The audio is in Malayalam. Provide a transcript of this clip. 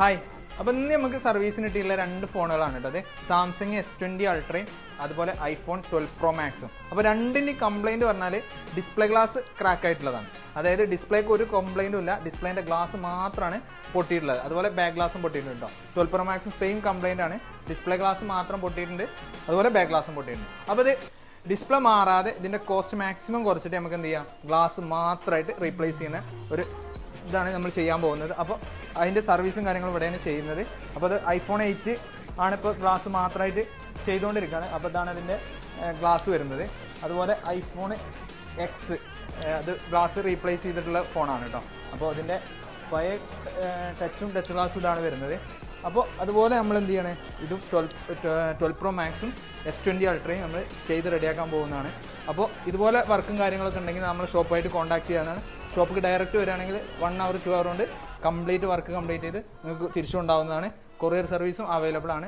ഹായ്, അപ്പോൾ ഇന്ന് നമുക്ക് സർവീസിന് കിട്ടിയുള്ള രണ്ട് ഫോണുകളാണ് കേട്ടോ. അത് സാംസങ് S20 അൾട്രയും അതുപോലെ ഐഫോൺ 12 Pro Maxും. അപ്പോൾ രണ്ടിൻ്റെ കംപ്ലൈൻറ്റ് പറഞ്ഞാൽ ഡിസ്പ്ലേ ഗ്ലാസ് ക്രാക്ക് ആയിട്ടുള്ളതാണ്. അതായത് ഡിസ്പ്ലേക്ക് ഒരു കംപ്ലൈൻറ്റും ഇല്ല, ഡിസ്പ്ലേൻ്റെ ഗ്ലാസ് മാത്രമാണ് പൊട്ടിയിട്ടുള്ളത്. അതുപോലെ ബാക്ക് ഗ്ലാസും പൊട്ടിയിട്ടുണ്ട് കേട്ടോ. 12 Pro Maxും സെയിം കംപ്ലൈൻ്റ് ആണ്, ഡിസ്പ്ലേ ഗ്ലാസ് മാത്രം പൊട്ടിയിട്ടുണ്ട്, അതുപോലെ ബാക്ക് ഗ്ലാസും പൊട്ടിയിട്ടുണ്ട്. അപ്പോൾ ഇത് ഡിസ്പ്ലേ മാറാതെ ഇതിൻ്റെ കോസ്റ്റ് മാക്സിമം കുറച്ചിട്ട് നമുക്ക് എന്ത് ചെയ്യാം, ഗ്ലാസ് മാത്രമായിട്ട് റീപ്ലേസ് ചെയ്യുന്ന ഒരു ഇതാണ് നമ്മൾ ചെയ്യാൻ പോകുന്നത്. അപ്പോൾ അതിൻ്റെ സർവീസും കാര്യങ്ങളും ഇവിടെയാണ് ചെയ്യുന്നത്. അപ്പോൾ അത് iPhone 8 ആണ് ഇപ്പോൾ ഗ്ലാസ് മാത്രമായിട്ട് ചെയ്തുകൊണ്ടിരിക്കുകയാണ്. അപ്പോൾ ഇതാണ് അതിൻ്റെ ഗ്ലാസ് വരുന്നത്. അതുപോലെ iPhone X അത് ഗ്ലാസ് റീപ്ലേസ് ചെയ്തിട്ടുള്ള ഫോണാണ് കേട്ടോ. അപ്പോൾ അതിൻ്റെ പഴയ ടച്ച് ഗ്ലാസും ഇതാണ് വരുന്നത്. അപ്പോൾ അതുപോലെ നമ്മൾ എന്ത് ചെയ്യണേ, ഇതും 12 Pro Maxും S20 അൾട്രയും നമ്മൾ ചെയ്ത് റെഡിയാക്കാൻ പോകുന്നതാണ്. അപ്പോൾ ഇതുപോലെ വർക്കും കാര്യങ്ങളൊക്കെ ഉണ്ടെങ്കിൽ നമ്മൾ ഷോപ്പായിട്ട് കോൺടാക്ട് ചെയ്യാനാണ്. ഷോപ്പിക്ക് ഡയറക്റ്റ് വരികയാണെങ്കിൽ 1 hour 2 hour കൊണ്ട് കംപ്ലീറ്റ് വർക്ക് കംപ്ലീറ്റ് ചെയ്ത് നിങ്ങൾക്ക് തിരിച്ചുണ്ടാവുന്നതാണ്. കൊറിയർ സർവീസും അവൈലബിൾ ആണ്.